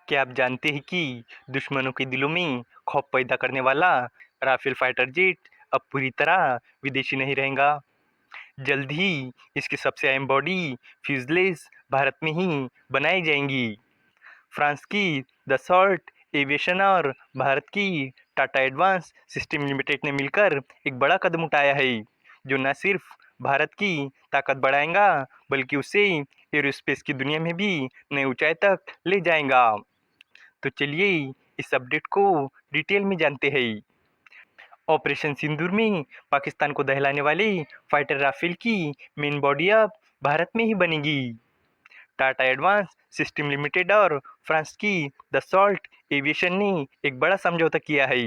क्या आप जानते हैं कि दुश्मनों के दिलों में खौफ पैदा करने वाला राफेल फाइटर जेट अब पूरी तरह विदेशी नहीं रहेगा। जल्द ही इसकी सबसे अहम बॉडी फ्यूजलेस भारत में ही बनाई जाएंगी। फ्रांस की दसॉल्ट एविएशन और भारत की टाटा एडवांस सिस्टम लिमिटेड ने मिलकर एक बड़ा कदम उठाया है, जो न सिर्फ भारत की ताकत बढ़ाएगा बल्कि उसे एरोस्पेस की दुनिया में भी नई ऊंचाई तक ले जाएगा। तो चलिए इस अपडेट को डिटेल में जानते हैं। ऑपरेशन सिंदूर में पाकिस्तान को दहलाने वाले फाइटर राफेल की मेन बॉडी अब भारत में ही बनेगी। टाटा एडवांस सिस्टम लिमिटेड और फ्रांस की दसॉल्ट एविएशन ने एक बड़ा समझौता किया है।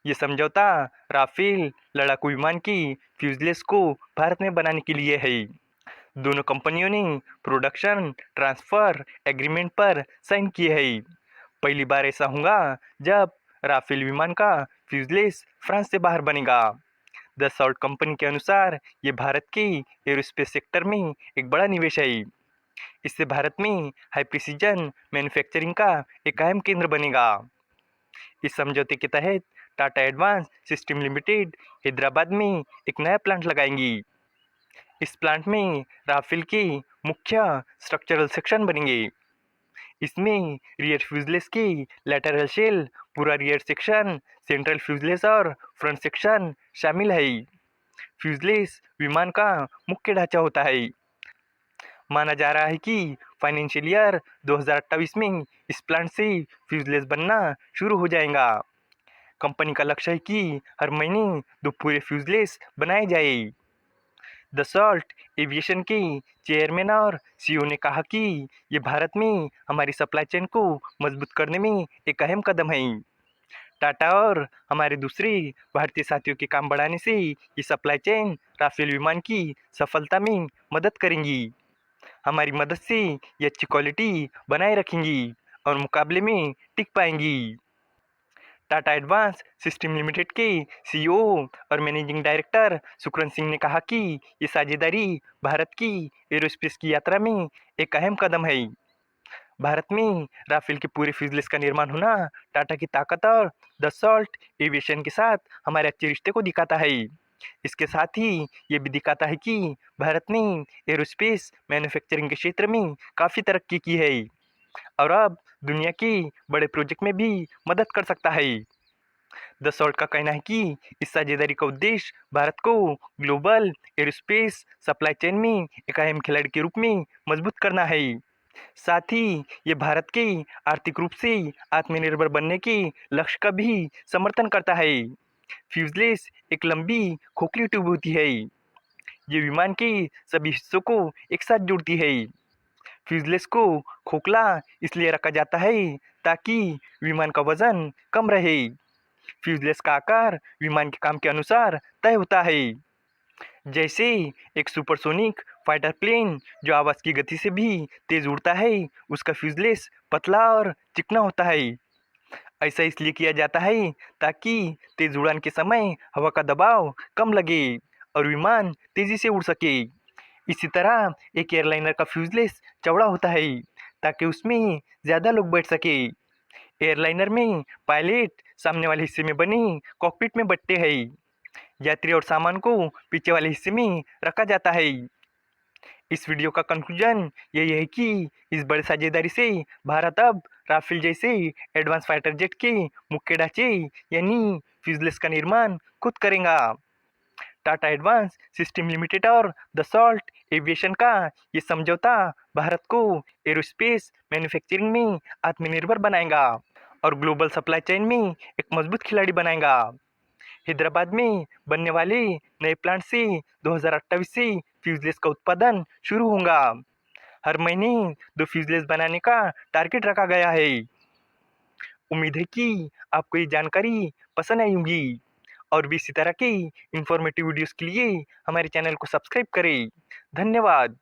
ये समझौता राफेल लड़ाकू विमान की फ्यूजलेस को भारत में बनाने के लिए है। दोनों कंपनियों ने प्रोडक्शन ट्रांसफर एग्रीमेंट पर साइन किए हैं। पहली बार ऐसा होगा जब राफेल विमान का फ्यूजलेस फ्रांस से बाहर बनेगा। दसॉल्ट कंपनी के अनुसार ये भारत के एरोस्पेस सेक्टर में एक बड़ा निवेश है। इससे भारत में हाई प्रिसीजन मैन्युफैक्चरिंग का एक अहम केंद्र बनेगा। इस समझौते के तहत Tata advance system limited Hyderabad में एक नया प्लांट लगाएंगी। इस प्लांट में राफेल के मुख्य स्ट्रक्चरल सेक्शन बनेंगे। इसमें रियर फ्यूजलेस की लैटरल शेल, पूरा रियर सेक्शन, सेंट्रल फ्यूजलेस और फ्रंट सेक्शन शामिल है। फ्यूजलेस विमान का मुख्य ढांचा होता है। माना जा रहा है कि फाइनेंशियल ईयर 2028 में इस प्लांट से फ्यूजलेस बनना शुरू हो जाएगा। कंपनी का लक्ष्य है कि हर महीने 2 पूरे फ्यूजलेस बनाए जाए। दसॉल्ट एविएशन के चेयरमैन और सीईओ ने कहा कि ये भारत में हमारी सप्लाई चेन को मजबूत करने में एक अहम कदम है। टाटा और हमारे दूसरे भारतीय साथियों के काम बढ़ाने से ये सप्लाई चेन राफेल विमान की सफलता में मदद करेंगी। हमारी मदद से ये अच्छी क्वालिटी बनाए रखेंगी और मुकाबले में टिक पाएंगी। टाटा एडवांस सिस्टम लिमिटेड के सीईओ और मैनेजिंग डायरेक्टर सुखरन सिंह ने कहा कि ये साझेदारी भारत की एरोस्पेस की यात्रा में एक अहम कदम है। भारत में राफेल के पूरे फ्यूजलेस का निर्माण होना टाटा की ताकत और दसॉल्ट एविएशन के साथ हमारे अच्छे रिश्ते को दिखाता है। इसके साथ ही ये भी दिखाता है कि भारत ने एरोस्पेस मैन्युफैक्चरिंग के क्षेत्र में काफ़ी तरक्की की है और अब दुनिया के बड़े प्रोजेक्ट में भी मदद कर सकता है। दसॉल्ट का कहना है कि इस साझेदारी का उद्देश्य भारत को ग्लोबल एरोस्पेस सप्लाई चेन में एक अहम खिलाड़ी के रूप में मजबूत करना है। साथ ही ये भारत के आर्थिक रूप से आत्मनिर्भर बनने के लक्ष्य का भी समर्थन करता है। फ्यूजलेस एक लंबी खोखली ट्यूब होती है। ये विमान के सभी हिस्सों को एक साथ जोड़ती है। फ्यूजलेस को खोखला इसलिए रखा जाता है ताकि विमान का वजन कम रहे। फ्यूजलेस का आकार विमान के काम के अनुसार तय होता है। जैसे एक सुपरसोनिक फाइटर प्लेन जो आवाज़ की गति से भी तेज उड़ता है, उसका फ्यूजलेस पतला और चिकना होता है। ऐसा इसलिए किया जाता है ताकि तेज उड़ान के समय हवा का दबाव कम लगे और विमान तेजी से उड़ सके। इसी तरह एक एयरलाइनर का फ्यूजलेस चौड़ा होता है ताकि उसमें ज़्यादा लोग बैठ सके। एयरलाइनर में पायलट सामने वाले हिस्से में बने कॉकपिट में बैठते हैं। यात्री और सामान को पीछे वाले हिस्से में रखा जाता है। इस वीडियो का कंक्लूजन यही है कि इस बड़ी साझेदारी से भारत अब राफेल जैसे एडवांस फाइटर जेट के मुख्य ढांचे यानी फ्यूजलेस का निर्माण खुद करेगा। टाटा एडवांस सिस्टम लिमिटेड और दसॉल्ट एविएशन का ये समझौता भारत को एरोस्पेस मैन्युफैक्चरिंग में आत्मनिर्भर बनाएगा और ग्लोबल सप्लाई चेन में एक मजबूत खिलाड़ी बनाएगा। हैदराबाद में बनने वाले नए प्लांट से 2028 से फ्यूजलेस का उत्पादन शुरू होगा। हर महीने 2 फ्यूजलेस बनाने का टारगेट रखा गया है। उम्मीद है कि आपको ये जानकारी पसंद आई होगी और भी इसी तरह की इंफॉर्मेटिव वीडियोस के लिए हमारे चैनल को सब्सक्राइब करें। धन्यवाद।